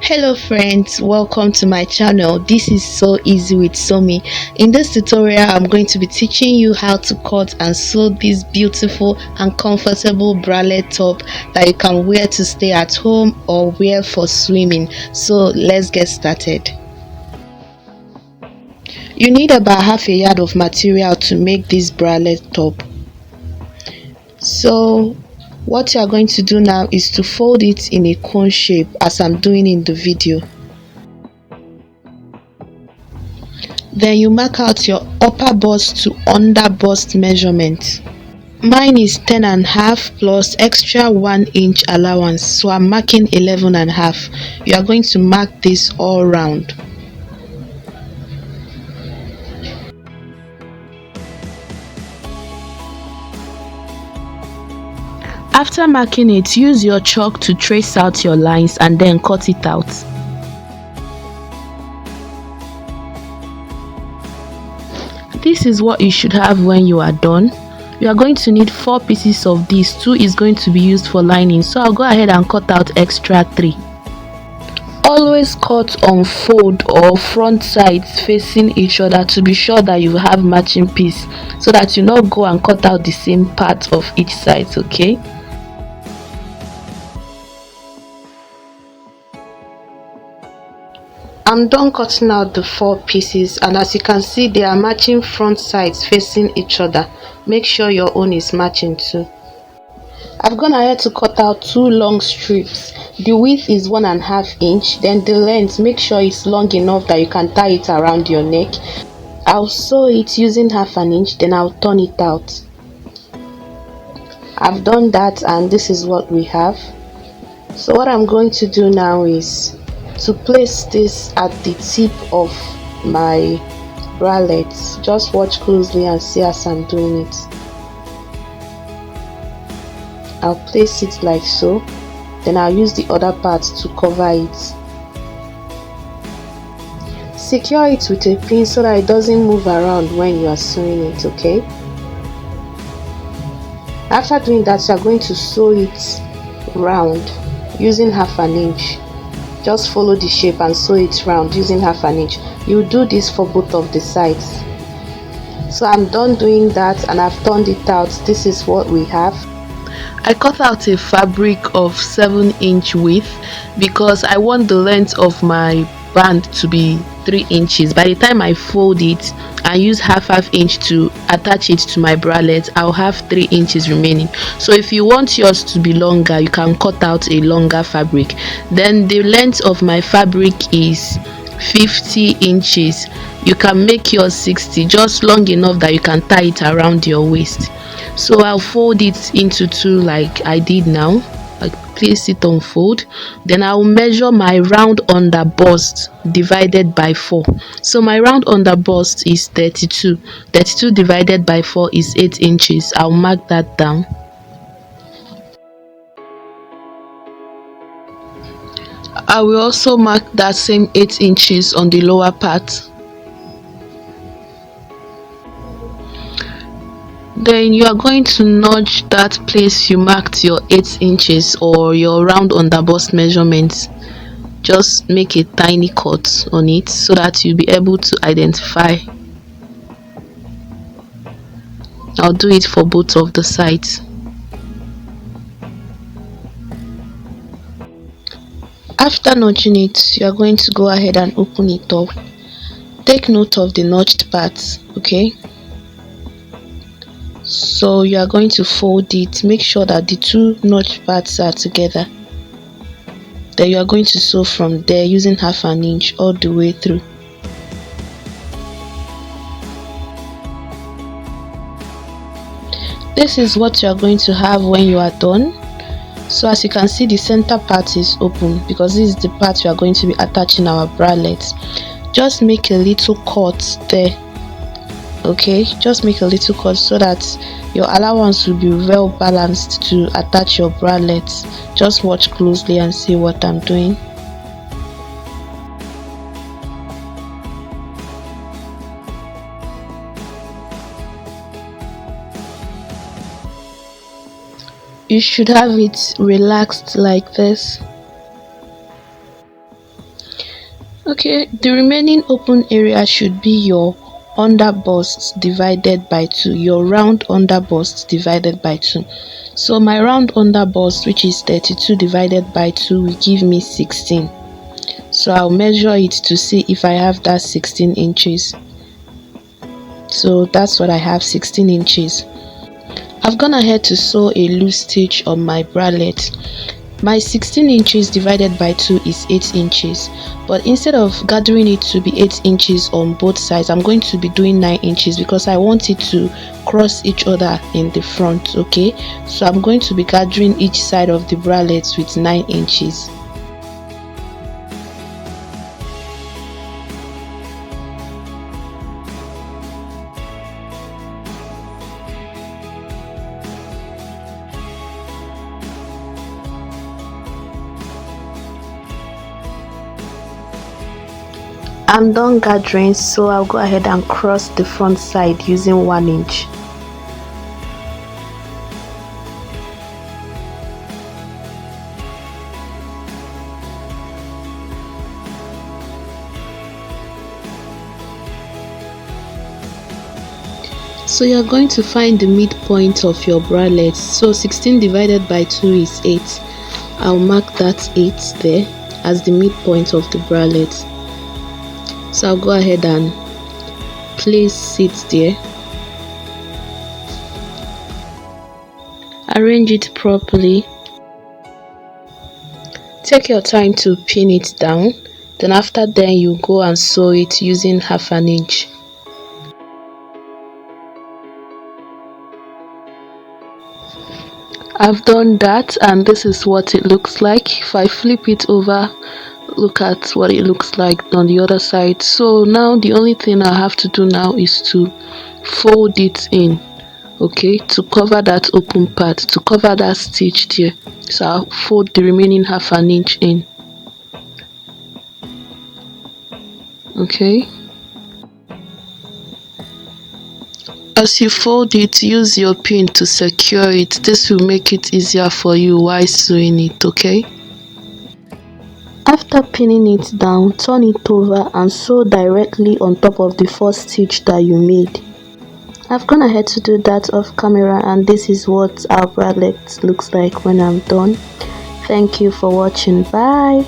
Hello friends, welcome to my channel. This is So Easy with Somie. In this tutorial I'm going to be teaching you how to cut and sew this beautiful and comfortable bralette top that you can wear to stay at home or wear for swimming. So let's get started. You need about half a yard of material to make this bralette top. So what you are going to do now is to fold it in a cone shape as I'm doing in the video. Then you mark out your upper bust to under bust measurement. Mine is 10.5 plus extra 1 inch allowance, so I'm marking 11.5. You are going to mark this all round. After marking it, use your chalk to trace out your lines and then cut it out. This is what you should have when you are done. You are going to need 4 pieces of this. 2 is going to be used for lining, so I'll go ahead and cut out extra 3. Always cut on fold or front sides facing each other to be sure that you have matching piece, so that you not go and cut out the same part of each side. Okay, I'm done cutting out the 4 pieces, and as you can see they are matching front sides facing each other. Make sure your own is matching too. I've gone ahead to cut out 2 long strips. The width is 1.5 inch, then the length, make sure it's long enough that you can tie it around your neck. I'll sew it using 1/2 inch, then I'll turn it out. I've done that and this is what we have. So what I'm going to do now is to place this at the tip of my bralette. Just watch closely and see as I'm doing it. I'll place it like so, then I'll use the other part to cover it. Secure it with a pin so that it doesn't move around when you are sewing it. Okay, after doing that you are going to sew it round using 1/2 inch. Just follow the shape and sew it round using 1/2 inch. You do this for both of the sides. So I'm done doing that and I've turned it out. This is what we have. I cut out a fabric of 7 inch width because I want the length of my band to be 3 inches. By the time I fold it and use 1/2 inch to attach it to my bralette, I'll have 3 inches remaining. So if you want yours to be longer, you can cut out a longer fabric. Then the length of my fabric is 50 inches. You can make yours 60, just long enough that you can tie it around your waist. So I'll fold it into 2 like I did now. I place it on fold, then I'll measure my round under bust divided by 4. So my round under bust is 32. 32 divided by 4 is 8 inches. I'll mark that down. I will also mark that same 8 inches on the lower part. Then you are going to notch that place you marked your 8 inches or your round under bust measurements. Just make a tiny cut on it so that you'll be able to identify. I'll do it for both of the sides. After notching it, you are going to go ahead and open it up. Take note of the notched parts. Okay, so you are going to fold it. Make sure that the 2 notched parts are together. Then you are going to sew from there using 1/2 inch all the way through. This is what you are going to have when you are done. So as you can see, the center part is open because this is the part we are going to be attaching our bralette. Just make a little cut there. Okay, just make a little cut so that your allowance will be well balanced to attach your bralette. Just watch closely and see what I'm doing. You should have it relaxed like this. Okay, the remaining open area should be your under bust divided by 2, your round under bust divided by 2. So my round under bust, which is 32 divided by 2, will give me 16. So I'll measure it to see if I have that 16 inches. So that's what I have, 16 inches. I've gone ahead to sew a loose stitch on my bralette. My 16 inches divided by 2 is 8 inches, but instead of gathering it to be 8 inches on both sides, I'm going to be doing 9 inches because I want it to cross each other in the front. Okay, so I'm going to be gathering each side of the bralette with 9 inches. I'm done gathering, so I'll go ahead and cross the front side using 1 inch. So you're going to find the midpoint of your bralette. So 16 divided by 2 is 8. I'll mark that 8 there as the midpoint of the bralette. So I'll go ahead and place it there. Arrange it properly. Take your time to pin it down. Then after then you go and sew it using 1/2 inch. I've done that, and this is what it looks like. If I flip it over, look at what it looks like on the other side. So now the only thing I have to do now is to fold it in, okay, to cover that open part, to cover that stitch there. So I'll fold the remaining 1/2 inch in. Okay, as you fold it, use your pin to secure it. This will make it easier for you while sewing it. Okay, after pinning it down, turn it over and sew directly on top of the first stitch that you made. I've gone ahead to do that off camera, and this is what our bralette looks like when I'm done. Thank you for watching. Bye.